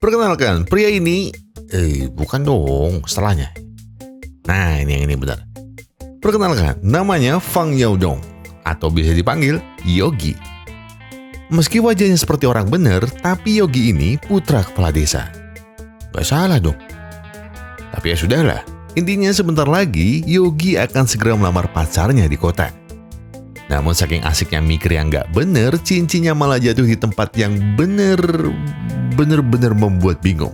Perkenalkan, pria ini... bukan dong, setelahnya. Nah, ini yang ini benar. Perkenalkan, namanya Fang Yaodong, atau bisa dipanggil Yogi. Meski wajahnya seperti orang benar, tapi Yogi ini putra kepala desa. Gak salah dong. Tapi ya sudahlah, intinya sebentar lagi Yogi akan segera melamar pacarnya di kota. Namun saking asiknya mikir yang gak bener, cincinnya malah jatuh di tempat yang bener-bener membuat bingung.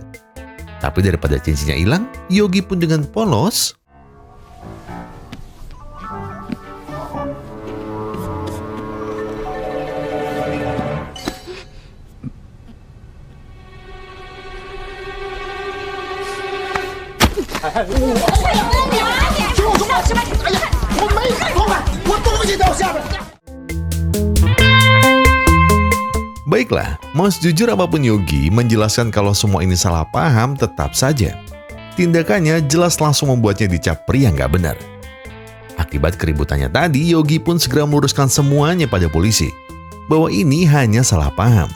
Tapi daripada cincinnya hilang, Yogi pun dengan polos Baiklah, mau jujur apapun Yogi menjelaskan kalau semua ini salah paham, tetap saja tindakannya jelas langsung membuatnya dicap pria nggak benar. Akibat keributannya tadi, Yogi pun segera meluruskan semuanya pada polisi bahwa ini hanya salah paham.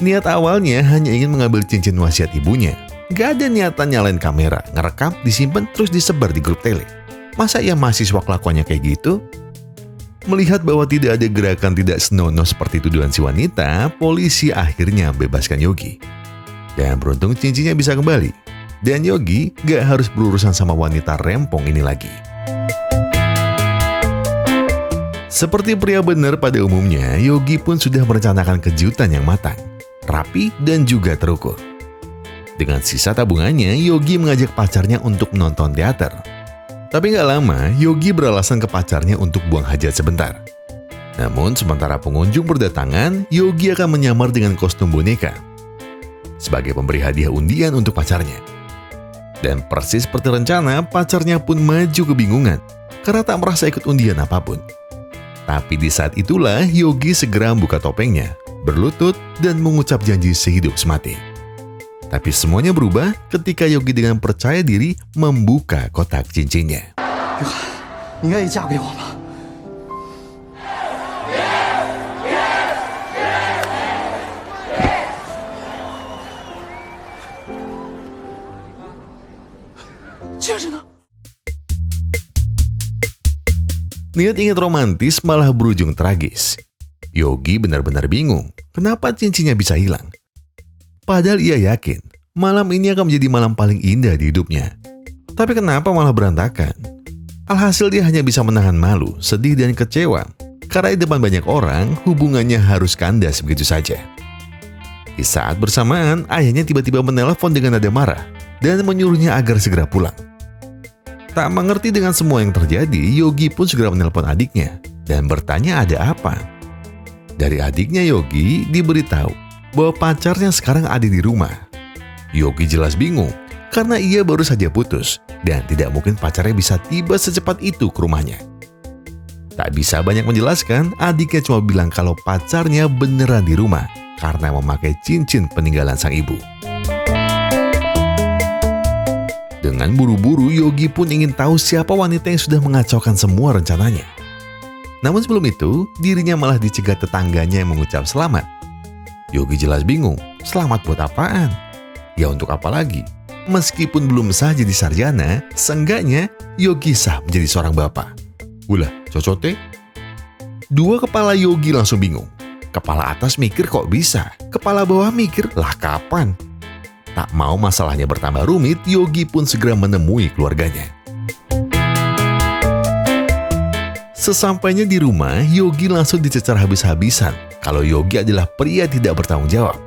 Niat awalnya hanya ingin mengambil cincin wasiat ibunya. Gak ada niatan nyalain kamera, ngerekam, disimpan, terus disebar di grup tele. Masa ya mahasiswa kelakuannya kayak gitu? Melihat bahwa tidak ada gerakan tidak senonoh seperti tuduhan si wanita, polisi akhirnya bebaskan Yogi. Dan beruntung cincinnya bisa kembali. Dan Yogi gak harus berurusan sama wanita rempong ini lagi. Seperti pria benar pada umumnya, Yogi pun sudah merencanakan kejutan yang matang, rapi, dan juga terukur. Dengan sisa tabungannya, Yogi mengajak pacarnya untuk menonton teater. Tapi gak lama, Yogi beralasan ke pacarnya untuk buang hajat sebentar. Namun, sementara pengunjung berdatangan, Yogi akan menyamar dengan kostum boneka sebagai pemberi hadiah undian untuk pacarnya. Dan persis seperti rencana, pacarnya pun maju kebingungan karena tak merasa ikut undian apapun. Tapi di saat itulah, Yogi segera membuka topengnya, berlutut, dan mengucap janji sehidup semati. Tapi semuanya berubah ketika Yogi dengan percaya diri membuka kotak cincinnya. Niat ingin romantis malah berujung tragis. Yogi benar-benar bingung kenapa cincinnya bisa hilang. Padahal ia yakin malam ini akan menjadi malam paling indah di hidupnya. Tapi kenapa malah berantakan? Alhasil dia hanya bisa menahan malu, sedih, dan kecewa karena di depan banyak orang hubungannya harus kandas begitu saja. Di saat bersamaan, ayahnya tiba-tiba menelpon dengan nada marah dan menyuruhnya agar segera pulang. Tak mengerti dengan semua yang terjadi, Yogi pun segera menelpon adiknya dan bertanya ada apa. Dari adiknya Yogi diberitahu bahwa pacarnya sekarang ada di rumah. Yogi jelas bingung karena ia baru saja putus dan tidak mungkin pacarnya bisa tiba secepat itu ke rumahnya. Tak bisa banyak menjelaskan, adiknya cuma bilang kalau pacarnya beneran di rumah karena memakai cincin peninggalan sang ibu. Dengan buru-buru, Yogi pun ingin tahu siapa wanita yang sudah mengacaukan semua rencananya. Namun sebelum itu, dirinya malah dicegat tetangganya yang mengucap selamat. Yogi jelas bingung, selamat buat apaan? Ya untuk apa lagi? Meskipun belum sah jadi sarjana, seenggaknya Yogi sah menjadi seorang bapak. Ulah, cocote? Dua kepala Yogi langsung bingung. Kepala atas mikir kok bisa, kepala bawah mikir lah kapan? Tak mau masalahnya bertambah rumit, Yogi pun segera menemui keluarganya. Sesampainya di rumah, Yogi langsung dicecar habis-habisan kalau Yogi adalah pria tidak bertanggung jawab.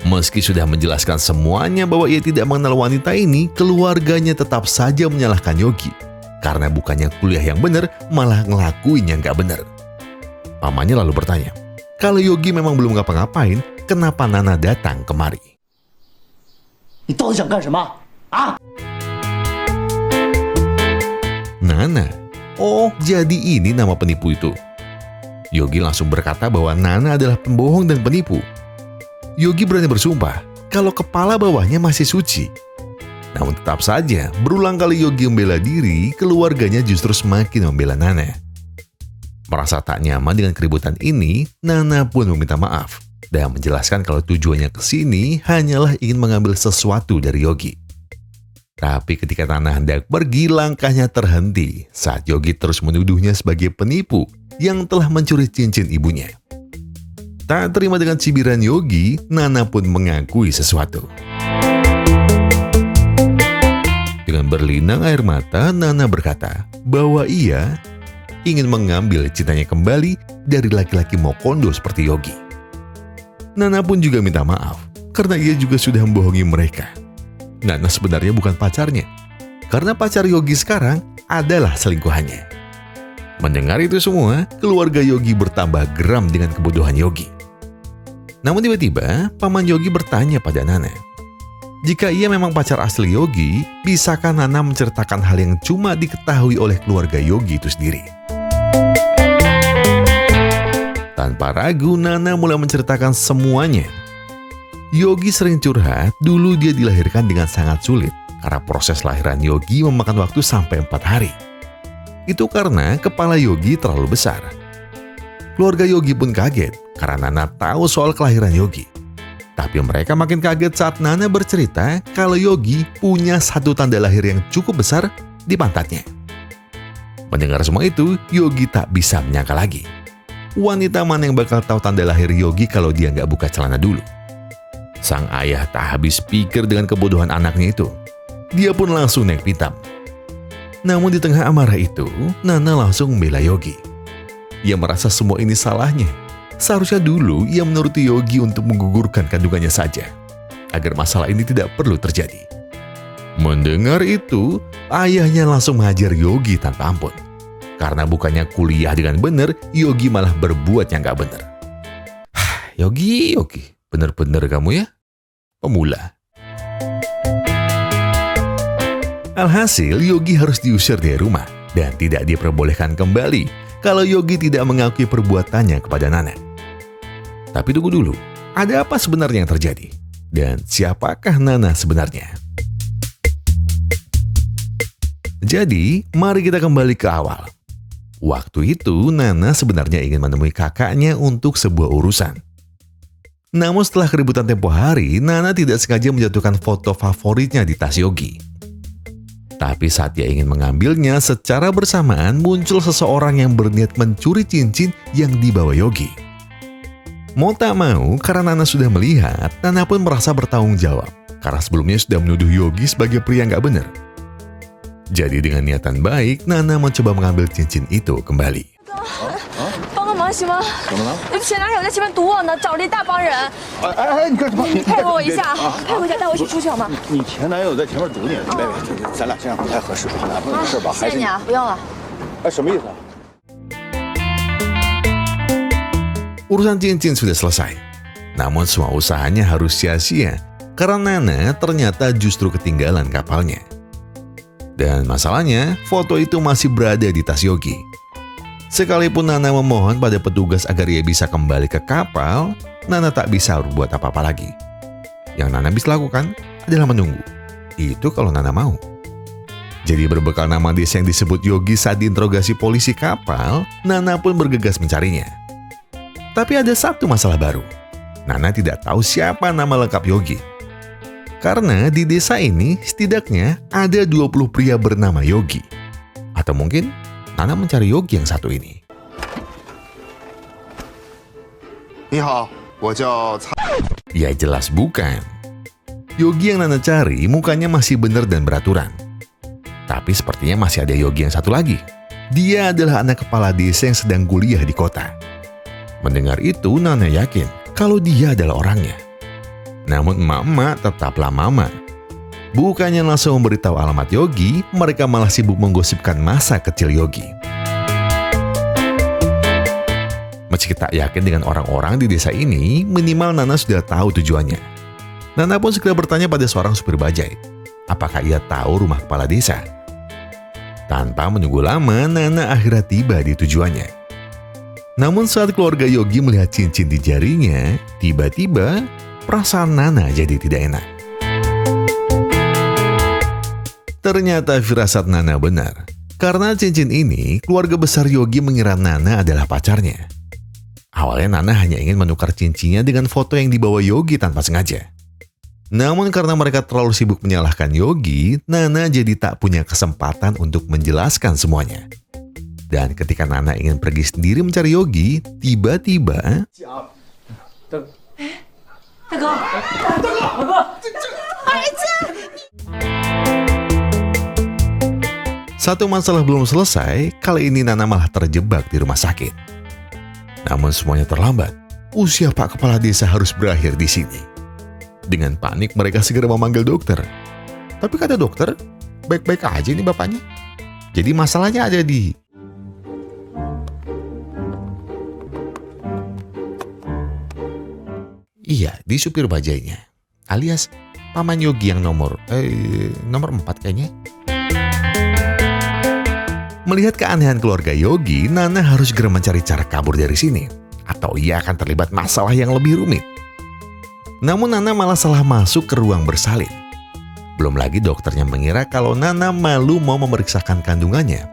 Meski sudah menjelaskan semuanya bahwa ia tidak mengenal wanita ini, keluarganya tetap saja menyalahkan Yogi. Karena bukannya kuliah yang benar, malah ngelakuin yang gak benar. Pamannya lalu bertanya, kalau Yogi memang belum ngapa-ngapain, kenapa Nana datang kemari? Nana? Oh, jadi ini nama penipu itu. Yogi langsung berkata bahwa Nana adalah pembohong dan penipu. Yogi berani bersumpah kalau kepala bawahnya masih suci. Namun tetap saja, berulang kali Yogi membela diri, keluarganya justru semakin membela Nana. Merasa tak nyaman dengan keributan ini, Nana pun meminta maaf. dan menjelaskan kalau tujuannya ke sini hanyalah ingin mengambil sesuatu dari Yogi. Tapi ketika Nana hendak pergi, langkahnya terhenti saat Yogi terus menuduhnya sebagai penipu yang telah mencuri cincin ibunya. Tak terima dengan cibiran Yogi, Nana pun mengakui sesuatu. Dengan berlinang air mata, Nana berkata bahwa ia ingin mengambil cintanya kembali dari laki-laki Mokondo seperti Yogi. Nana pun juga minta maaf karena ia juga sudah membohongi mereka. Nana sebenarnya bukan pacarnya, karena pacar Yogi sekarang adalah selingkuhannya. Mendengar itu semua, keluarga Yogi bertambah geram dengan kebodohan Yogi. Namun tiba-tiba, paman Yogi bertanya pada Nana, jika ia memang pacar asli Yogi, bisakah Nana menceritakan hal yang cuma diketahui oleh keluarga Yogi itu sendiri? Tanpa ragu, Nana mulai menceritakan semuanya. Yogi sering curhat, dulu dia dilahirkan dengan sangat sulit, karena proses lahiran Yogi memakan waktu sampai 4 hari. Itu karena kepala Yogi terlalu besar. Keluarga Yogi pun kaget karena Nana tahu soal kelahiran Yogi. Tapi mereka makin kaget saat Nana bercerita kalau Yogi punya satu tanda lahir yang cukup besar di pantatnya. Mendengar semua itu, Yogi tak bisa menyangka lagi. Wanita mana yang bakal tahu tanda lahir Yogi kalau dia nggak buka celana dulu? Sang ayah tak habis pikir dengan kebodohan anaknya itu. Dia pun langsung naik pitam. Namun di tengah amarah itu, Nana langsung membela Yogi. Ia merasa semua ini salahnya. Seharusnya dulu ia menuruti Yogi untuk menggugurkan kandungannya saja, agar masalah ini tidak perlu terjadi. Mendengar itu, ayahnya langsung menghajar Yogi tanpa ampun. Karena bukannya kuliah dengan benar, Yogi malah berbuat yang gak benar. Yogi, bener-bener kamu ya? Pemula. Alhasil, Yogi harus diusir dari rumah dan tidak diperbolehkan kembali kalau Yogi tidak mengakui perbuatannya kepada Nana. Tapi tunggu dulu, ada apa sebenarnya yang terjadi? Dan siapakah Nana sebenarnya? Jadi, mari kita kembali ke awal. Waktu itu, Nana sebenarnya ingin menemui kakaknya untuk sebuah urusan. Namun setelah keributan tempo hari, Nana tidak sengaja menjatuhkan foto favoritnya di tas Yogi. Tapi saat dia ingin mengambilnya, secara bersamaan muncul seseorang yang berniat mencuri cincin yang dibawa Yogi. Mau tak mau, karena Nana sudah melihat, Nana pun merasa bertanggung jawab, karena sebelumnya sudah menuduh Yogi sebagai pria nggak benar. Jadi dengan niatan baik, Nana mencoba mengambil cincin itu kembali. 帮个忙行吗？怎么了？那前男友在前面堵我呢，找了一大帮人。你干什么？你配合我一下，配合我一下，带我一起出去好吗？你前男友在前面堵你，妹妹，咱俩这样不太合适，男朋友的事吧？谢谢你啊，不要了。什么意思啊？ Urusan cincin sudah selesai. Namun semua usahanya harus sia-sia karena Nana ternyata justru ketinggalan kapalnya. Dan masalahnya, foto itu masih berada di tas Yogi. Sekalipun Nana memohon pada petugas agar ia bisa kembali ke kapal, Nana tak bisa berbuat apa-apa lagi. Yang Nana bisa lakukan adalah menunggu. Itu kalau Nana mau. Jadi berbekal nama desa yang disebut Yogi saat diinterogasi polisi kapal, Nana pun bergegas mencarinya. Tapi ada satu masalah baru. Nana tidak tahu siapa nama lengkap Yogi. Karena di desa ini setidaknya ada 20 pria bernama Yogi. Atau mungkin Nana mencari Yogi yang satu ini. 你好，我叫蔡。 Ya jelas bukan. Yogi yang Nana cari mukanya masih benar dan beraturan. Tapi sepertinya masih ada Yogi yang satu lagi. Dia adalah anak kepala desa yang sedang kuliah di kota. Mendengar itu, Nana yakin kalau dia adalah orangnya. Namun emak-emak tetaplah mama. Bukannya langsung memberitahu alamat Yogi, mereka malah sibuk menggosipkan masa kecil Yogi. Meski tak yakin dengan orang-orang di desa ini, minimal Nana sudah tahu tujuannya. Nana pun segera bertanya pada seorang supir bajai, apakah ia tahu rumah kepala desa? Tanpa menunggu lama, Nana akhirnya tiba di tujuannya. Namun saat keluarga Yogi melihat cincin di jarinya, tiba-tiba perasaan Nana jadi tidak enak. Ternyata firasat Nana benar. Karena cincin ini, keluarga besar Yogi mengira Nana adalah pacarnya. Awalnya Nana hanya ingin menukar cincinnya dengan foto yang dibawa Yogi tanpa sengaja. Namun karena mereka terlalu sibuk menyalahkan Yogi, Nana jadi tak punya kesempatan untuk menjelaskan semuanya. Dan ketika Nana ingin pergi sendiri mencari Yogi, tiba-tiba... Satu masalah belum selesai, kali ini Nana malah terjebak di rumah sakit. Namun semuanya terlambat. Usia Pak Kepala Desa harus berakhir di sini. Dengan panik mereka segera memanggil dokter. Tapi kata dokter, baik-baik aja nih bapaknya. Jadi masalahnya ada di... Iya, di supir bajainya. Alias Paman Yogi yang nomor 4 kayaknya. Melihat keanehan keluarga Yogi, Nana harus segera mencari cara kabur dari sini. Atau ia akan terlibat masalah yang lebih rumit. Namun Nana malah salah masuk ke ruang bersalin. Belum lagi dokternya mengira kalau Nana malu mau memeriksakan kandungannya.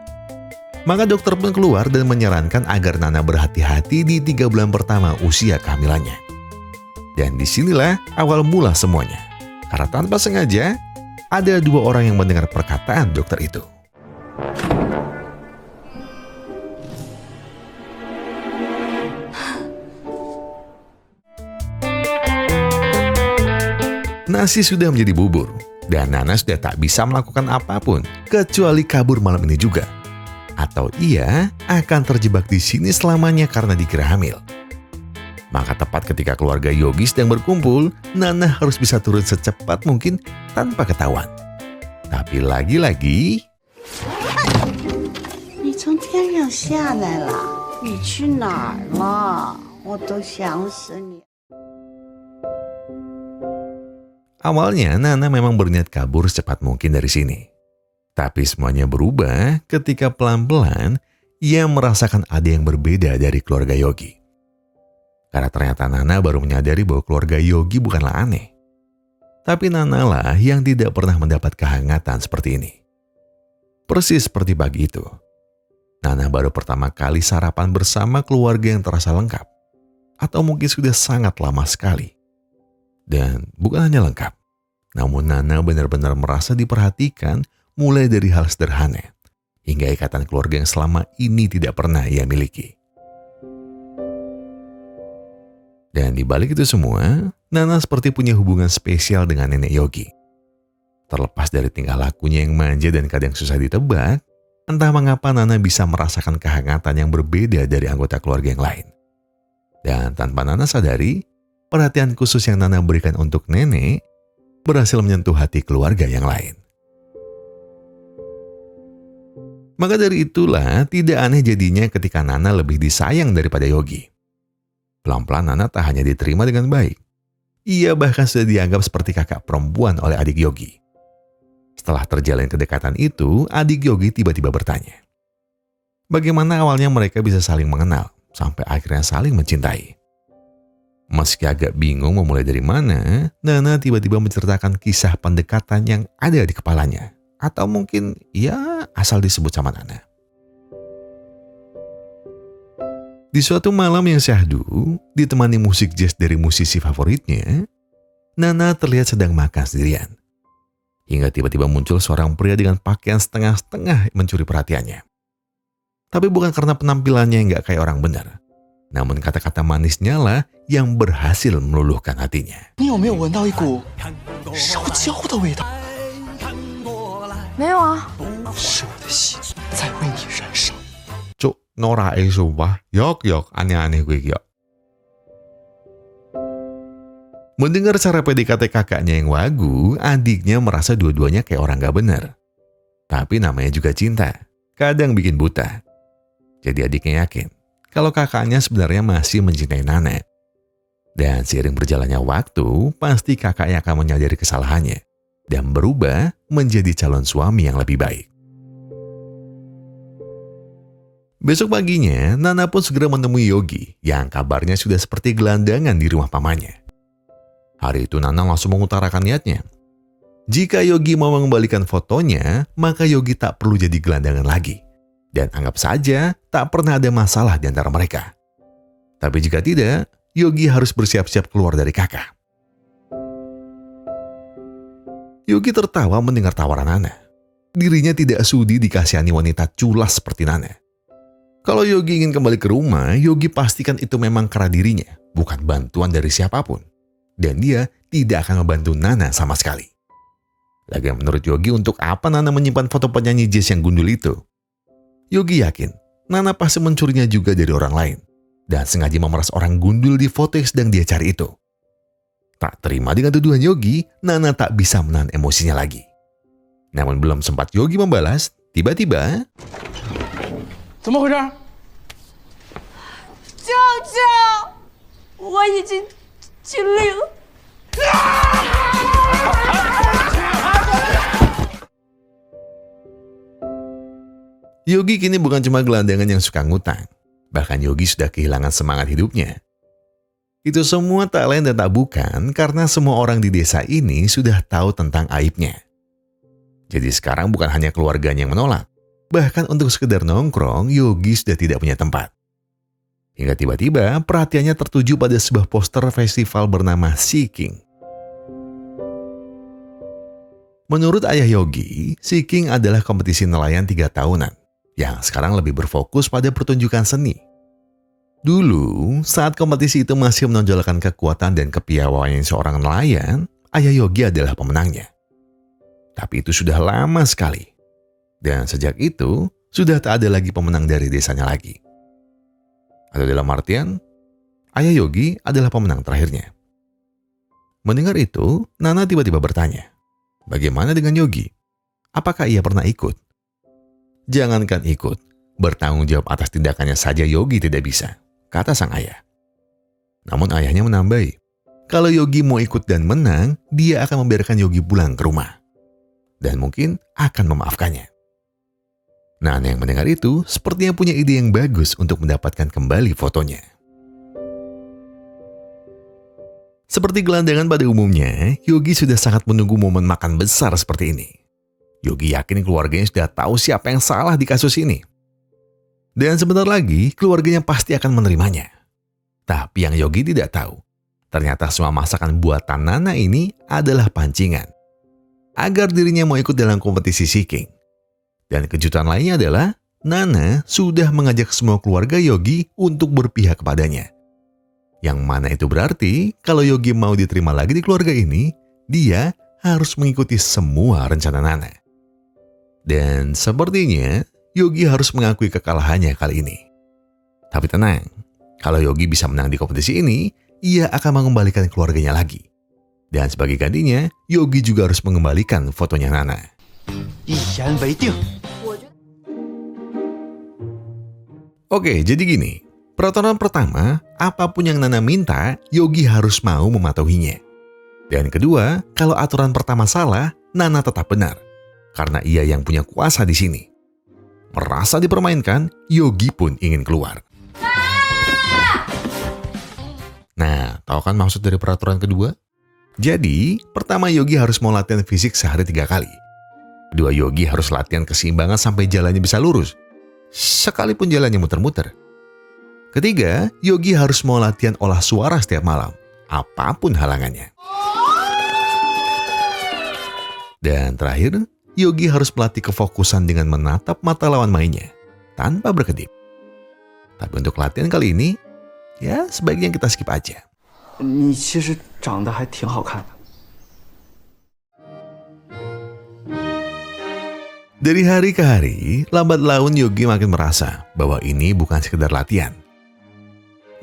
Maka dokter pun keluar dan menyarankan agar Nana berhati-hati di 3 bulan pertama usia kehamilannya. Dan disinilah awal mula semuanya. Karena tanpa sengaja, ada 2 orang yang mendengar perkataan dokter itu. Nasi sudah menjadi bubur, dan Nana sudah tak bisa melakukan apapun kecuali kabur malam ini juga. Atau ia akan terjebak di sini selamanya karena dikira hamil. Maka tepat ketika keluarga Yogi sedang berkumpul, Nana harus bisa turun secepat mungkin tanpa ketahuan. Tapi lagi-lagi... 你从天上下来了，你去哪儿了？我都想死你。 Awalnya Nana memang berniat kabur secepat mungkin dari sini. Tapi semuanya berubah ketika pelan-pelan ia merasakan ada yang berbeda dari keluarga Yogi. Karena ternyata Nana baru menyadari bahwa keluarga Yogi bukanlah aneh. Tapi Nana lah yang tidak pernah mendapat kehangatan seperti ini. Persis seperti pagi itu. Nana baru pertama kali sarapan bersama keluarga yang terasa lengkap. Atau mungkin sudah sangat lama sekali. Dan bukan hanya lengkap, namun Nana benar-benar merasa diperhatikan mulai dari hal sederhana, hingga ikatan keluarga yang selama ini tidak pernah ia miliki. Dan di balik itu semua, Nana seperti punya hubungan spesial dengan nenek Yogi. Terlepas dari tingkah lakunya yang manja dan kadang susah ditebak, entah mengapa Nana bisa merasakan kehangatan yang berbeda dari anggota keluarga yang lain. Dan tanpa Nana sadari, perhatian khusus yang Nana berikan untuk nenek berhasil menyentuh hati keluarga yang lain. Maka dari itulah tidak aneh jadinya ketika Nana lebih disayang daripada Yogi. Pelan-pelan Nana tak hanya diterima dengan baik. Ia bahkan sudah dianggap seperti kakak perempuan oleh adik Yogi. Setelah terjalin kedekatan itu, adik Yogi tiba-tiba bertanya, bagaimana awalnya mereka bisa saling mengenal sampai akhirnya saling mencintai. Meski agak bingung memulai dari mana, Nana tiba-tiba menceritakan kisah pendekatan yang ada di kepalanya. Atau mungkin ya asal disebut sama Nana. Di suatu malam yang syahdu, ditemani musik jazz dari musisi favoritnya, Nana terlihat sedang makan sendirian. Hingga tiba-tiba muncul seorang pria dengan pakaian setengah-setengah mencuri perhatiannya. Tapi bukan karena penampilannya yang gak kayak orang benar. Namun kata-kata manisnya lah yang berhasil meluluhkan hatinya. 你有没有闻到一股烧焦的味道？没有啊，是我的心在为你燃烧。 Cuk, norae sumpah. Yok, aneh-aneh gue yok. Mendengar cara PDKT kakaknya yang wagu, adiknya merasa dua-duanya kayak orang gak bener. Tapi namanya juga cinta. Kadang bikin buta. Jadi adiknya yakin kalau kakaknya sebenarnya masih mencintai Nana. Dan seiring berjalannya waktu, pasti kakaknya akan menyadari kesalahannya dan berubah menjadi calon suami yang lebih baik. Besok paginya, Nana pun segera menemui Yogi yang kabarnya sudah seperti gelandangan di rumah pamannya. Hari itu Nana langsung mengutarakan niatnya. Jika Yogi mau mengembalikan fotonya, maka Yogi tak perlu jadi gelandangan lagi. Dan anggap saja tak pernah ada masalah di antara mereka. Tapi jika tidak, Yogi harus bersiap-siap keluar dari kakak. Yogi tertawa mendengar tawaran Nana. Dirinya tidak sudi dikasihani wanita culas seperti Nana. Kalau Yogi ingin kembali ke rumah, Yogi pastikan itu memang karena dirinya, bukan bantuan dari siapapun. Dan dia tidak akan membantu Nana sama sekali. Lagi menurut Yogi, untuk apa Nana menyimpan foto penyanyi jazz yang gundul itu? Yogi yakin Nana pasti mencurinya juga dari orang lain dan sengaja memeras orang gundul di foto yang sedang dia cari itu. Tak terima dengan tuduhan Yogi, Nana tak bisa menahan emosinya lagi. Namun belum sempat Yogi membalas, tiba-tiba... 怎么回事？舅舅，我已经尽力了。 Yogi kini bukan cuma gelandangan yang suka ngutang. Bahkan Yogi sudah kehilangan semangat hidupnya. Itu semua tak lain dan tak bukan karena semua orang di desa ini sudah tahu tentang aibnya. Jadi sekarang bukan hanya keluarganya yang menolak. Bahkan untuk sekedar nongkrong, Yogi sudah tidak punya tempat. Hingga tiba-tiba perhatiannya tertuju pada sebuah poster festival bernama Seeking. Menurut ayah Yogi, Seeking adalah kompetisi nelayan 3 tahunan yang sekarang lebih berfokus pada pertunjukan seni. Dulu, saat kompetisi itu masih menonjolkan kekuatan dan kepiawaian seorang nelayan, ayah Yogi adalah pemenangnya. Tapi itu sudah lama sekali. Dan sejak itu, sudah tak ada lagi pemenang dari desanya lagi. Atau dalam artian, ayah Yogi adalah pemenang terakhirnya. Mendengar itu, Nana tiba-tiba bertanya, bagaimana dengan Yogi? Apakah ia pernah ikut? Jangankan ikut, bertanggung jawab atas tindakannya saja Yogi tidak bisa, kata sang ayah. Namun ayahnya menambahi, kalau Yogi mau ikut dan menang, dia akan membiarkan Yogi pulang ke rumah. Dan mungkin akan memaafkannya. Nana yang mendengar itu sepertinya punya ide yang bagus untuk mendapatkan kembali fotonya. Seperti gelandangan pada umumnya, Yogi sudah sangat menunggu momen makan besar seperti ini. Yogi yakin keluarganya sudah tahu siapa yang salah di kasus ini. Dan sebentar lagi, keluarganya pasti akan menerimanya. Tapi yang Yogi tidak tahu, ternyata semua masakan buatan Nana ini adalah pancingan. Agar dirinya mau ikut dalam kompetisi Seeking. Dan kejutan lainnya adalah, Nana sudah mengajak semua keluarga Yogi untuk berpihak kepadanya. Yang mana itu berarti, kalau Yogi mau diterima lagi di keluarga ini, dia harus mengikuti semua rencana Nana. Dan sepertinya, Yogi harus mengakui kekalahannya kali ini. Tapi tenang, kalau Yogi bisa menang di kompetisi ini, ia akan mengembalikan keluarganya lagi. Dan sebagai gantinya, Yogi juga harus mengembalikan fotonya Nana. 一言为定。 Oke, jadi gini. Peraturan pertama, apapun yang Nana minta, Yogi harus mau mematuhinya. Dan kedua, kalau aturan pertama salah, Nana tetap benar. Karena ia yang punya kuasa di sini. Merasa dipermainkan, Yogi pun ingin keluar. Nah, tahu kan maksud dari peraturan kedua? Jadi, pertama Yogi harus mau latihan fisik sehari 3 kali. Kedua, Yogi harus latihan keseimbangan sampai jalannya bisa lurus. Sekalipun jalannya muter-muter. Ketiga, Yogi harus mau latihan olah suara setiap malam, apapun halangannya. Dan terakhir, Yogi harus melatih kefokusan dengan menatap mata lawan mainnya, tanpa berkedip. Tapi untuk latihan kali ini, ya sebaiknya kita skip aja. 你其实长得还挺好看的。 Dari hari ke hari, lambat laun Yogi makin merasa bahwa ini bukan sekedar latihan.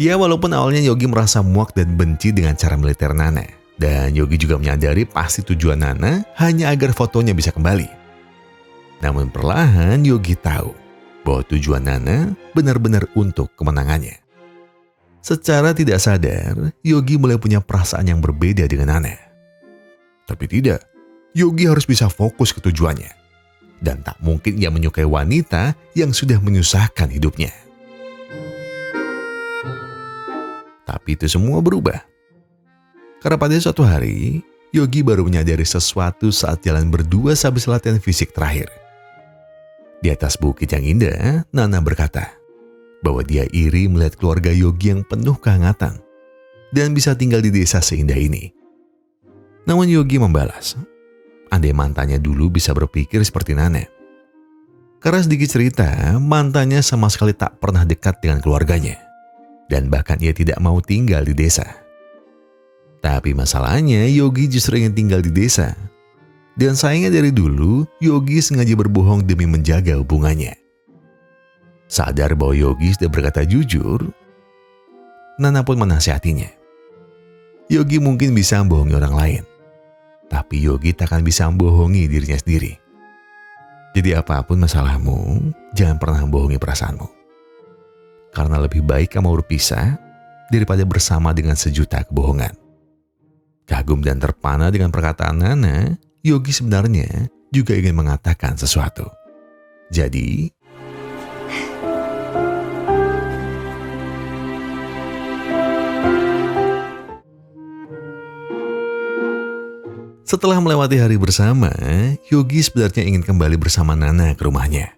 Ya, walaupun awalnya Yogi merasa muak dan benci dengan cara militer Nana. Dan Yogi juga menyadari pasti tujuan Nana hanya agar fotonya bisa kembali. Namun perlahan Yogi tahu bahwa tujuan Nana benar-benar untuk kemenangannya. Secara tidak sadar, Yogi mulai punya perasaan yang berbeda dengan Nana. Tapi tidak, Yogi harus bisa fokus ke tujuannya. Dan tak mungkin ia menyukai wanita yang sudah menyusahkan hidupnya. Tapi itu semua berubah. Karena pada suatu hari, Yogi baru menyadari sesuatu saat jalan berdua sehabis latihan fisik terakhir. Di atas bukit yang indah, Nana berkata, bahwa dia iri melihat keluarga Yogi yang penuh kehangatan dan bisa tinggal di desa seindah ini. Namun Yogi membalas, andai mantannya dulu bisa berpikir seperti Nana. Karena sedikit cerita, mantannya sama sekali tak pernah dekat dengan keluarganya. Dan bahkan ia tidak mau tinggal di desa. Tapi masalahnya Yogi justru ingin tinggal di desa. Dan sayangnya dari dulu, Yogi sengaja berbohong demi menjaga hubungannya. Sadar bahwa Yogi sudah berkata jujur, Nana pun menasihatinya. Yogi mungkin bisa membohongi orang lain. Tapi Yogi tak akan bisa membohongi dirinya sendiri. Jadi apapun masalahmu, jangan pernah membohongi perasaanmu. Karena lebih baik kamu berpisah daripada bersama dengan sejuta kebohongan. Kagum dan terpana dengan perkataan Nana, Yogi sebenarnya juga ingin mengatakan sesuatu. Jadi, setelah melewati hari bersama, Yogi sebenarnya ingin kembali bersama Nana ke rumahnya.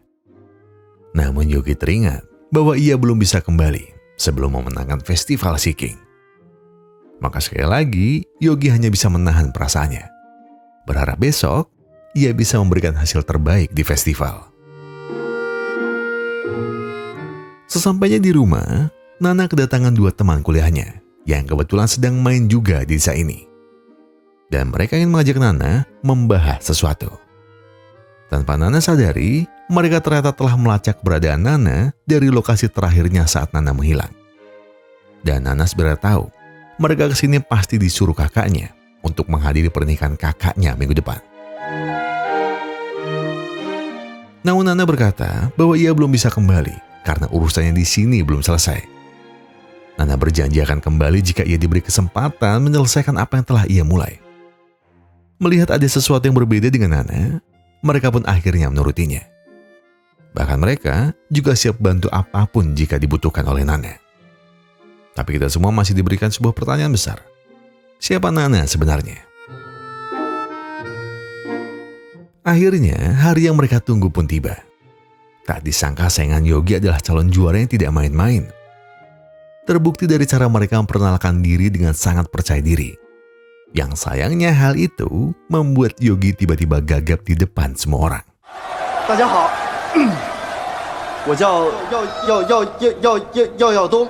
Namun Yogi teringat bahwa ia belum bisa kembali sebelum memenangkan festival Seeking. Maka sekali lagi, Yogi hanya bisa menahan perasaannya. Berharap besok, ia bisa memberikan hasil terbaik di festival. Sesampainya di rumah, Nana kedatangan 2 teman kuliahnya yang kebetulan sedang main juga di desa ini. Dan mereka ingin mengajak Nana membahas sesuatu. Tanpa Nana sadari, mereka ternyata telah melacak keberadaan Nana dari lokasi terakhirnya saat Nana menghilang. Dan Nana sebenarnya tahu, mereka kesini pasti disuruh kakaknya untuk menghadiri pernikahan kakaknya minggu depan. Namun Nana berkata bahwa ia belum bisa kembali karena urusannya di sini belum selesai. Nana berjanji akan kembali jika ia diberi kesempatan menyelesaikan apa yang telah ia mulai. Melihat ada sesuatu yang berbeda dengan Nana, mereka pun akhirnya menurutinya. Bahkan mereka juga siap bantu apapun jika dibutuhkan oleh Nana. Tapi kita semua masih diberikan sebuah pertanyaan besar. Siapa Nana sebenarnya? Akhirnya hari yang mereka tunggu pun tiba. Tak disangka saingan Yogi adalah calon juara yang tidak main-main. Terbukti dari cara mereka memperkenalkan diri dengan sangat percaya diri. Yang sayangnya hal itu membuat Yogi tiba-tiba gagap di depan semua orang. 大家好，我叫耀东。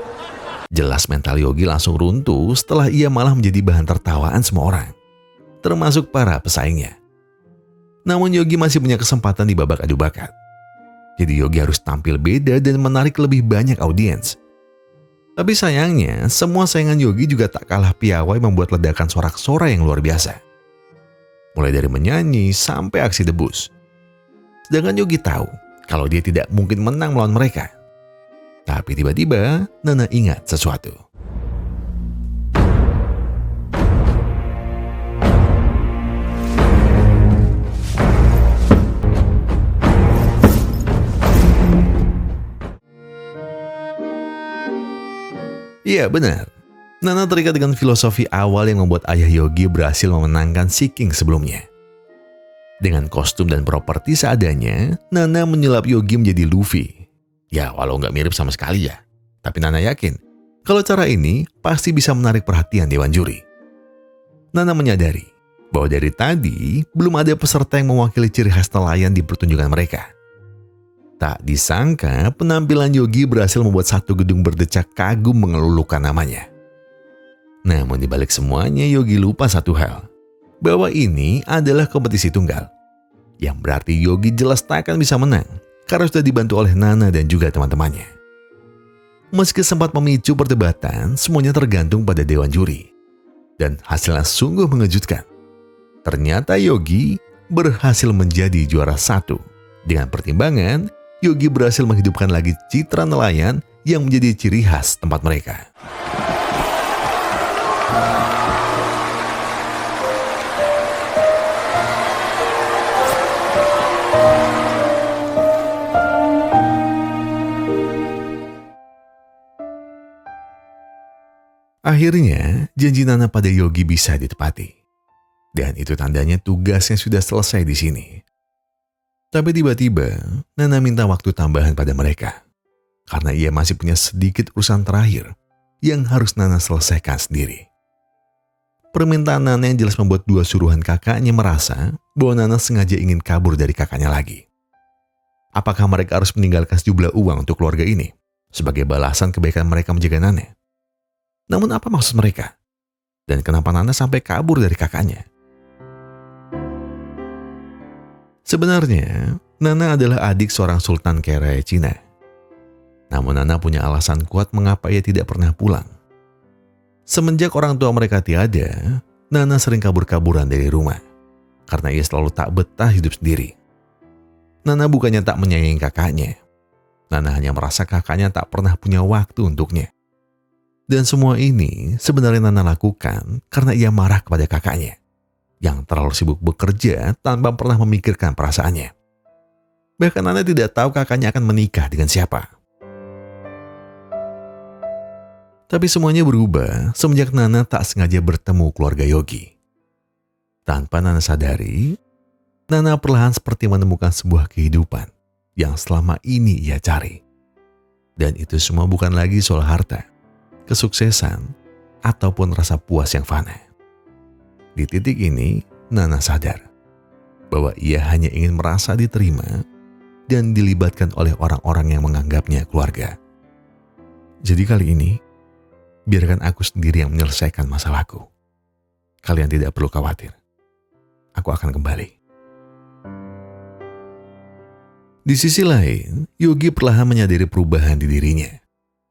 Jelas mental Yogi langsung runtuh setelah ia malah menjadi bahan tertawaan semua orang, termasuk para pesaingnya. Namun Yogi masih punya kesempatan di babak adu bakat. Jadi Yogi harus tampil beda dan menarik lebih banyak audiens. Tapi sayangnya, semua saingan Yogi juga tak kalah piawai membuat ledakan sorak-sorai yang luar biasa. Mulai dari menyanyi sampai aksi debus. Sedangkan Yogi tahu kalau dia tidak mungkin menang melawan mereka. Tapi tiba-tiba, Nana ingat sesuatu. Iya benar, Nana terikat dengan filosofi awal yang membuat ayah Yogi berhasil memenangkan Seeking sebelumnya. Dengan kostum dan properti seadanya, Nana menyulap Yogi menjadi Luffy. Ya walau nggak mirip sama sekali ya, tapi Nana yakin kalau cara ini pasti bisa menarik perhatian dewan juri. Nana menyadari bahwa dari tadi belum ada peserta yang mewakili ciri khas nelayan di pertunjukan mereka. Tak disangka penampilan Yogi berhasil membuat satu gedung berdecak kagum mengelulukan namanya. Namun di balik semuanya Yogi lupa satu hal, bahwa ini adalah kompetisi tunggal. Yang berarti Yogi jelas tak akan bisa menang karena sudah dibantu oleh Nana dan juga teman-temannya. Meski sempat memicu perdebatan, semuanya tergantung pada dewan juri. Dan hasilnya sungguh mengejutkan. Ternyata Yogi berhasil menjadi juara 1 dengan pertimbangan Yogi berhasil menghidupkan lagi citra nelayan yang menjadi ciri khas tempat mereka. Akhirnya, janji Nana pada Yogi bisa ditepati. Dan itu tandanya tugasnya sudah selesai di sini. Tapi tiba-tiba, Nana minta waktu tambahan pada mereka. karena ia masih punya sedikit urusan terakhir yang harus Nana selesaikan sendiri. Permintaan Nana yang jelas membuat dua suruhan kakaknya merasa bahwa Nana sengaja ingin kabur dari kakaknya lagi. Apakah mereka harus meninggalkan sejumlah uang untuk keluarga ini sebagai balasan kebaikan mereka menjaga Nana? Namun apa maksud mereka? Dan kenapa Nana sampai kabur dari kakaknya? Sebenarnya, Nana adalah adik seorang sultan kaya raya Cina. Namun Nana punya alasan kuat mengapa ia tidak pernah pulang. Semenjak orang tua mereka tiada, Nana sering kabur-kaburan dari rumah karena ia selalu tak betah hidup sendiri. Nana bukannya tak menyayangi kakaknya. Nana hanya merasa kakaknya tak pernah punya waktu untuknya. Dan semua ini sebenarnya Nana lakukan karena ia marah kepada kakaknya yang terlalu sibuk bekerja tanpa pernah memikirkan perasaannya. Bahkan Nana tidak tahu kakaknya akan menikah dengan siapa. Tapi semuanya berubah semenjak Nana tak sengaja bertemu keluarga Yogi. Tanpa Nana sadari, Nana perlahan seperti menemukan sebuah kehidupan yang selama ini ia cari. Dan itu semua bukan lagi soal harta, kesuksesan, ataupun rasa puas yang fana. Di titik ini, Nana sadar bahwa ia hanya ingin merasa diterima dan dilibatkan oleh orang-orang yang menganggapnya keluarga. Jadi kali ini, biarkan aku sendiri yang menyelesaikan masalahku. Kalian tidak perlu khawatir. Aku akan kembali. Di sisi lain, Yogi perlahan menyadari perubahan di dirinya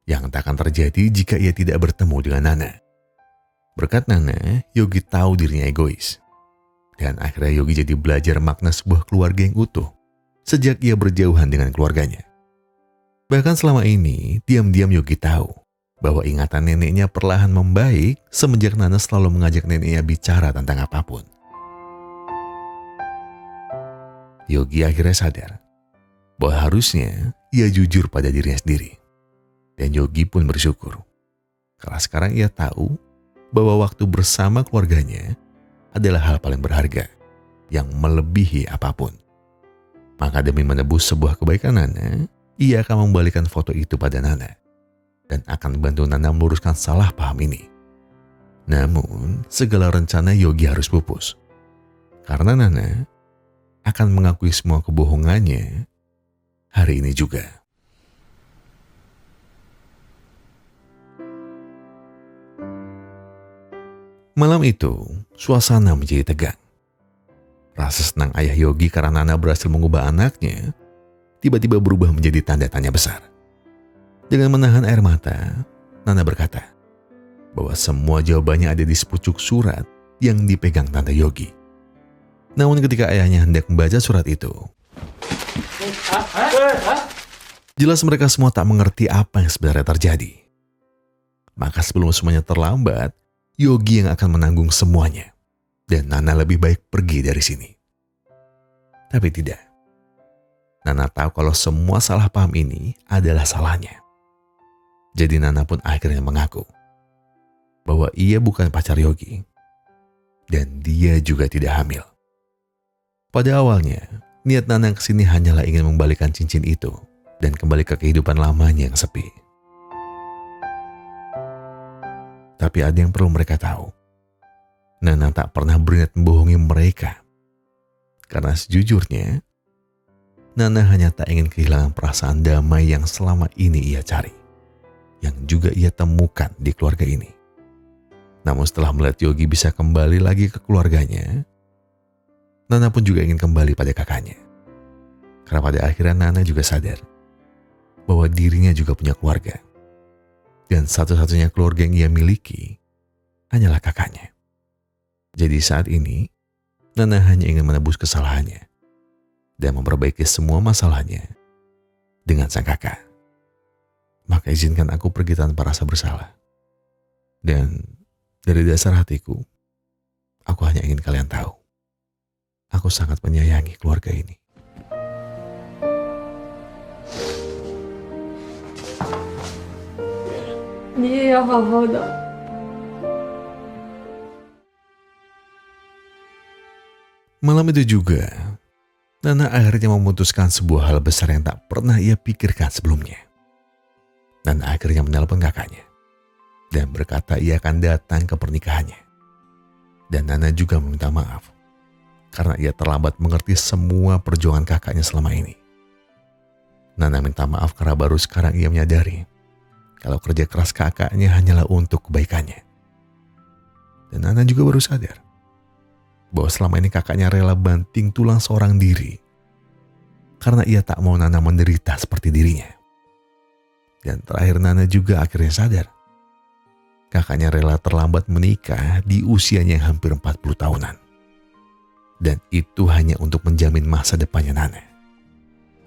yang tak akan terjadi jika ia tidak bertemu dengan Nana. Berkat Nana, Yogi tahu dirinya egois. Dan akhirnya Yogi jadi belajar makna sebuah keluarga yang utuh sejak ia berjauhan dengan keluarganya. Bahkan selama ini, diam-diam Yogi tahu bahwa ingatan neneknya perlahan membaik semenjak Nana selalu mengajak neneknya bicara tentang apapun. Yogi akhirnya sadar bahwa harusnya ia jujur pada dirinya sendiri. Dan Yogi pun bersyukur karena sekarang ia tahu bahwa waktu bersama keluarganya adalah hal paling berharga yang melebihi apapun. Maka demi menebus sebuah kebaikan Nana, ia akan membalikan foto itu pada Nana dan akan membantu Nana meluruskan salah paham ini. Namun, segala rencana Yogi harus pupus karena Nana akan mengakui semua kebohongannya hari ini juga. Malam itu, suasana menjadi tegang. Rasa senang ayah Yogi karena Nana berhasil mengubah anaknya tiba-tiba berubah menjadi tanda tanya besar. Dengan menahan air mata, Nana berkata bahwa semua jawabannya ada di sepucuk surat yang dipegang Tante Yogi. Namun ketika ayahnya hendak membaca surat itu, jelas mereka semua tak mengerti apa yang sebenarnya terjadi. Maka sebelum semuanya terlambat, Yogi yang akan menanggung semuanya. Dan Nana lebih baik pergi dari sini. Tapi tidak. Nana tahu kalau semua salah paham ini adalah salahnya. Jadi Nana pun akhirnya mengaku bahwa ia bukan pacar Yogi. Dan dia juga tidak hamil. Pada awalnya, niat Nana kesini hanyalah ingin membalikan cincin itu dan kembali ke kehidupan lamanya yang sepi. Tapi ada yang perlu mereka tahu. Nana tak pernah berniat membohongi mereka. Karena sejujurnya, Nana hanya tak ingin kehilangan perasaan damai yang selama ini ia cari. Yang juga ia temukan di keluarga ini. Namun setelah melihat Yogi bisa kembali lagi ke keluarganya, Nana pun juga ingin kembali pada kakaknya. Karena pada akhirnya Nana juga sadar bahwa dirinya juga punya keluarga. Dan satu-satunya keluarga yang ia miliki hanyalah kakaknya. Jadi saat ini, Nana hanya ingin menebus kesalahannya dan memperbaiki semua masalahnya dengan sang kakak. Maka izinkan aku pergi tanpa rasa bersalah. Dan dari dasar hatiku, aku hanya ingin kalian tahu, aku sangat menyayangi keluarga ini. Ni也要好好的。 Malam itu juga, Nana akhirnya memutuskan sebuah hal besar yang tak pernah ia pikirkan sebelumnya. Nana akhirnya menelpon kakaknya dan berkata ia akan datang ke pernikahannya. Dan Nana juga meminta maaf karena ia terlambat mengerti semua perjuangan kakaknya selama ini. Nana minta maaf karena baru sekarang ia menyadari kalau kerja keras kakaknya hanyalah untuk kebaikannya. Dan Nana juga baru sadar bahwa selama ini kakaknya rela banting tulang seorang diri karena ia tak mau Nana menderita seperti dirinya. Dan terakhir Nana juga akhirnya sadar kakaknya rela terlambat menikah di usianya yang hampir 40 tahunan. Dan itu hanya untuk menjamin masa depannya Nana,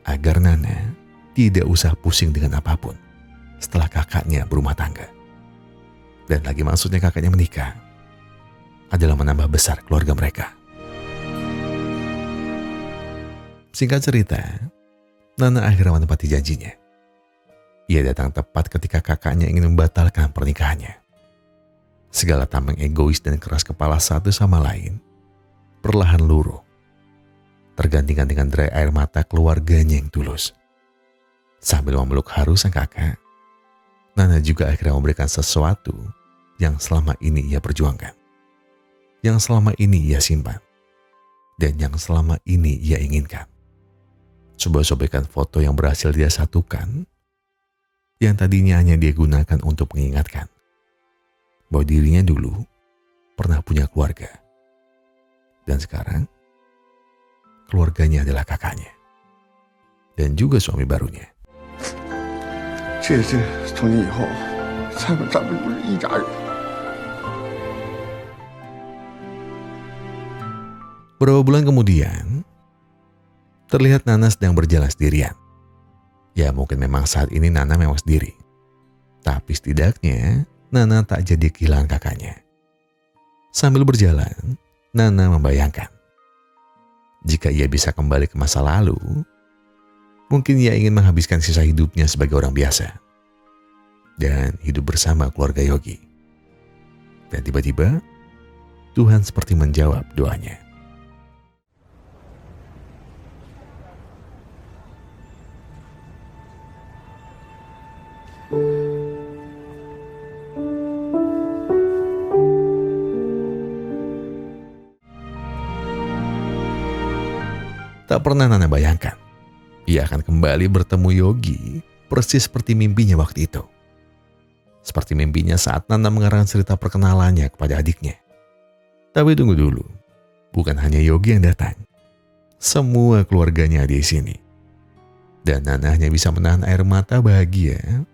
agar Nana tidak usah pusing dengan apapun setelah kakaknya berumah tangga. Dan lagi maksudnya kakaknya menikah adalah menambah besar keluarga mereka. Singkat cerita, Nana akhirnya menepati janjinya. Ia datang tepat ketika kakaknya ingin membatalkan pernikahannya. Segala tameng egois dan keras kepala satu sama lain perlahan luruh, tergantikan dengan derai air mata keluarganya yang tulus. Sambil memeluk haru sang kakak, Nana juga akhirnya memberikan sesuatu yang selama ini ia perjuangkan, yang selama ini ia simpan, dan yang selama ini ia inginkan. Sebuah sobekan foto yang berhasil dia satukan, yang tadinya hanya dia gunakan untuk mengingatkan bahwa dirinya dulu pernah punya keluarga. Dan sekarang, keluarganya adalah kakaknya. Dan juga suami barunya. 这从今以后，咱们就是一家人。 Beberapa bulan kemudian, terlihat Nana sedang berjalan sendirian. Ya mungkin memang saat ini Nana memang sendiri. Tapi setidaknya Nana tak jadi kehilangan kakaknya. Sambil berjalan, Nana membayangkan jika ia bisa kembali ke masa lalu, mungkin ia ingin menghabiskan sisa hidupnya sebagai orang biasa dan hidup bersama keluarga Yogi. Dan tiba-tiba Tuhan seperti menjawab doanya. Tak pernah Nana bayangkan ia akan kembali bertemu Yogi persis seperti mimpinya waktu itu. Seperti mimpinya saat Nana mengarang cerita perkenalannya kepada adiknya. Tapi tunggu dulu, bukan hanya Yogi yang datang. Semua keluarganya ada di sini. Dan Nana hanya bisa menahan air mata bahagia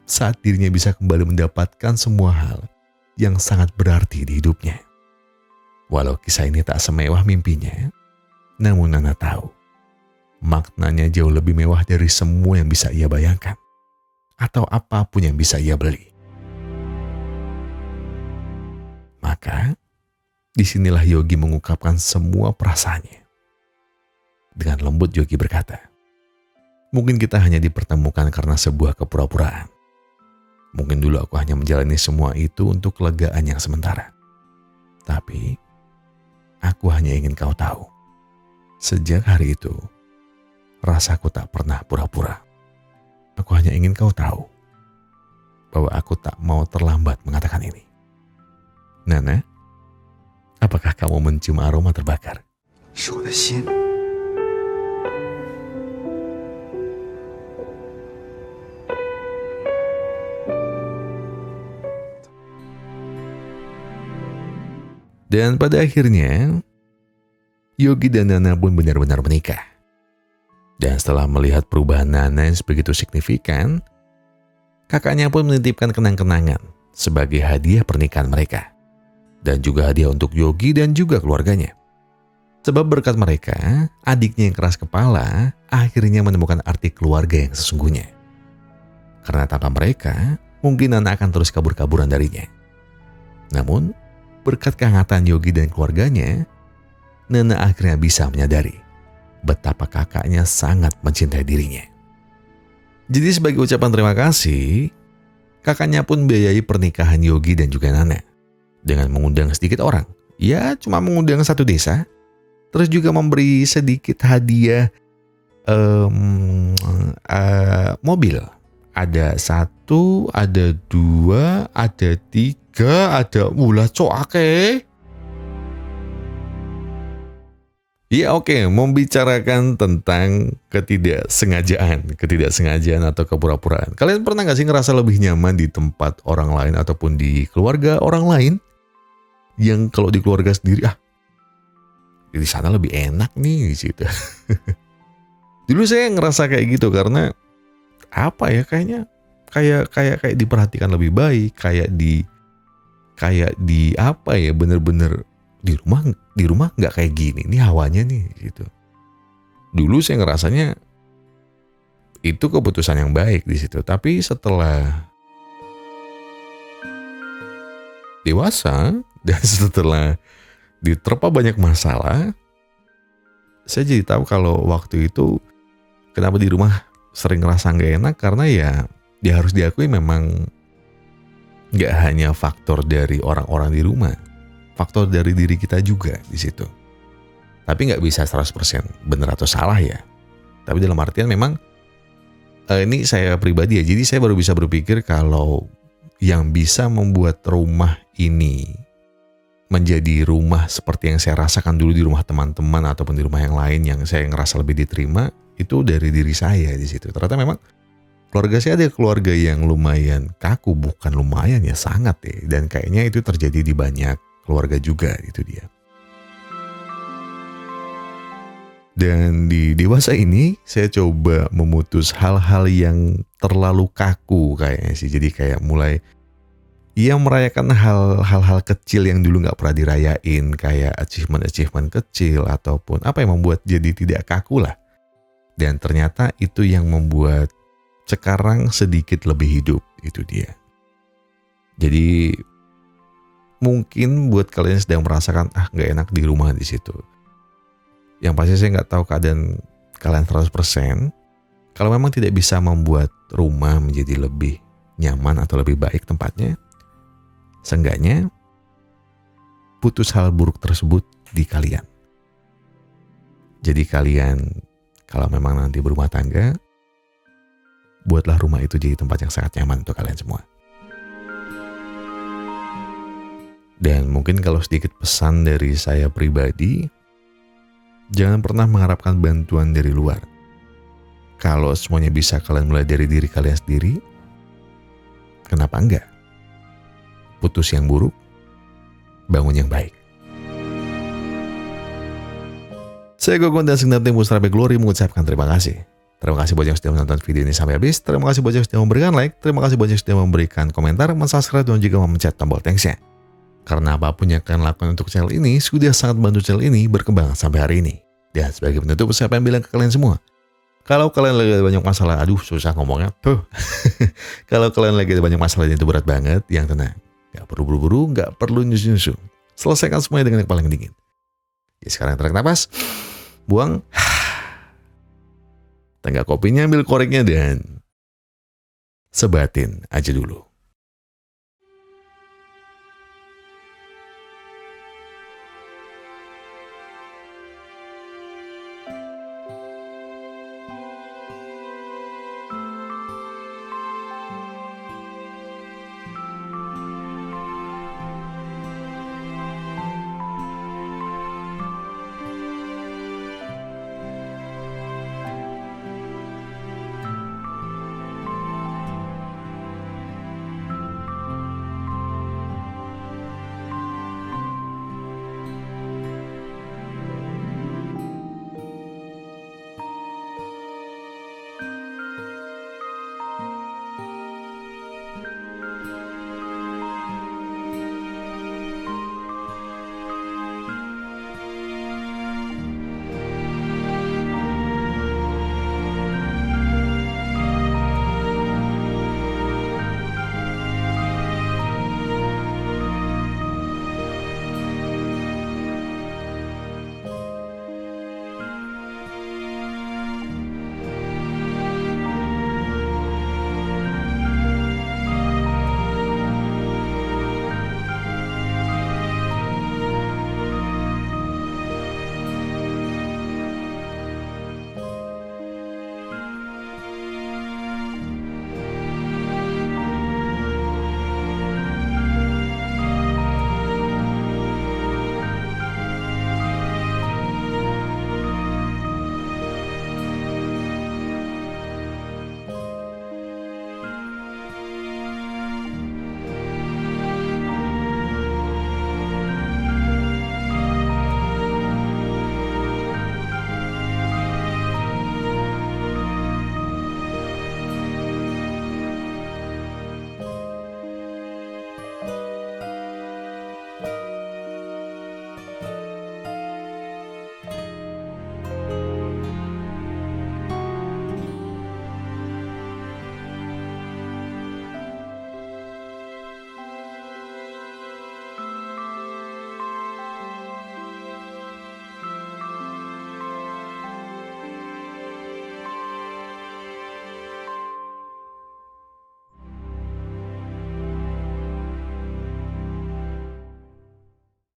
saat dirinya bisa kembali mendapatkan semua hal yang sangat berarti di hidupnya. Walau kisah ini tak semewah mimpinya, namun Nana tahu, maknanya jauh lebih mewah dari semua yang bisa ia bayangkan, atau apapun yang bisa ia beli. Maka, disinilah Yogi mengungkapkan semua perasaannya. Dengan lembut Yogi berkata, mungkin kita hanya dipertemukan karena sebuah kepura-puraan. Mungkin dulu aku hanya menjalani semua itu untuk kelegaan yang sementara. Tapi, aku hanya ingin kau tahu, sejak hari itu, rasaku tak pernah pura-pura. Aku hanya ingin kau tahu bahwa aku tak mau terlambat mengatakan ini. Nana, apakah kamu mencium aroma terbakar? 是我的心。 Dan pada akhirnya, Yogi dan Nana pun benar-benar menikah. Dan setelah melihat perubahan Nana yang sebegitu signifikan, kakaknya pun menitipkan kenang-kenangan sebagai hadiah pernikahan mereka. Dan juga hadiah untuk Yogi dan juga keluarganya. Sebab berkat mereka, adiknya yang keras kepala akhirnya menemukan arti keluarga yang sesungguhnya. Karena tanpa mereka, mungkin Nana akan terus kabur-kaburan darinya. Namun, berkat kehangatan Yogi dan keluarganya, Nana akhirnya bisa menyadari betapa kakaknya sangat mencintai dirinya. Jadi sebagai ucapan terima kasih, kakaknya pun biayai pernikahan Yogi dan juga Nana dengan mengundang sedikit orang. Ya, cuma mengundang satu desa. Terus juga memberi sedikit hadiah mobil Ada 1, ada 2, ada 3, ada ulah cok akeh. Ya oke, membicarakan tentang ketidaksengajaan atau kepura-puraan. Kalian pernah gak sih ngerasa lebih nyaman di tempat orang lain ataupun di keluarga orang lain? Yang kalau di keluarga sendiri, di sana lebih enak nih gitu. Dulu saya ngerasa kayak gitu karena apa ya, kayaknya kayak diperhatikan lebih baik, kayak di apa ya, bener-bener di rumah nggak kayak gini nih hawanya nih gitu. Dulu saya ngerasanya itu keputusan yang baik di situ, tapi setelah dewasa dan setelah diterpa banyak masalah, saya jadi tahu kalau waktu itu kenapa di rumah sering ngerasa nggak enak, karena ya harus diakui memang nggak hanya faktor dari orang-orang di rumah, faktor dari diri kita juga di situ. Tapi nggak bisa 100% benar atau salah ya. Tapi dalam artian memang ini saya pribadi ya, jadi saya baru bisa berpikir kalau yang bisa membuat rumah ini menjadi rumah seperti yang saya rasakan dulu di rumah teman-teman ataupun di rumah yang lain yang saya ngerasa lebih diterima, itu dari diri saya di situ. Ternyata memang keluarga saya ada keluarga yang lumayan kaku, bukan lumayan ya, sangat ya. Dan kayaknya itu terjadi di banyak keluarga juga, itu dia. Dan di dewasa ini saya coba memutus hal-hal yang terlalu kaku kayaknya sih. Jadi kayak mulai merayakan hal-hal kecil yang dulu nggak pernah dirayain, kayak achievement kecil ataupun apa yang membuat jadi tidak kaku lah. Dan ternyata itu yang membuat sekarang sedikit lebih hidup, itu dia. Jadi mungkin buat kalian yang sedang merasakan nggak enak di rumah di situ. Yang pasti saya nggak tahu keadaan kalian 100%. Kalau memang tidak bisa membuat rumah menjadi lebih nyaman atau lebih baik tempatnya, seenggaknya putus hal buruk tersebut di kalian. Jadi kalian kalau memang nanti berumah tangga, buatlah rumah itu jadi tempat yang sangat nyaman untuk kalian semua. Dan mungkin kalau sedikit pesan dari saya pribadi, jangan pernah mengharapkan bantuan dari luar. Kalau semuanya bisa kalian mulai dari diri kalian sendiri, kenapa enggak? Putus yang buruk, bangun yang baik. Saya Gogon dan segenap tim Musrabe Glory mengucapkan terima kasih. Terima kasih buat yang sudah menonton video ini sampai habis. Terima kasih buat yang sudah memberikan like. Terima kasih buat yang sudah memberikan komentar, mensubscribe, dan juga memencet tombol thanks-nya. Karena apapun yang kalian lakukan untuk channel ini sudah sangat membantu channel ini berkembang sampai hari ini. Dan sebagai penutup, saya pengen bilang ke kalian semua, kalau kalian lagi ada banyak masalah, susah ngomongnya tuh. Kalau kalian lagi ada banyak masalah yang itu berat banget, yang tenang. Gak perlu buru-buru, gak perlu nyusu-nyusu. Selesaikan semuanya dengan yang paling dingin. Ya sekarang tarik nafas, buang. Tenggak kopinya, ambil koreknya, dan sebatin aja dulu.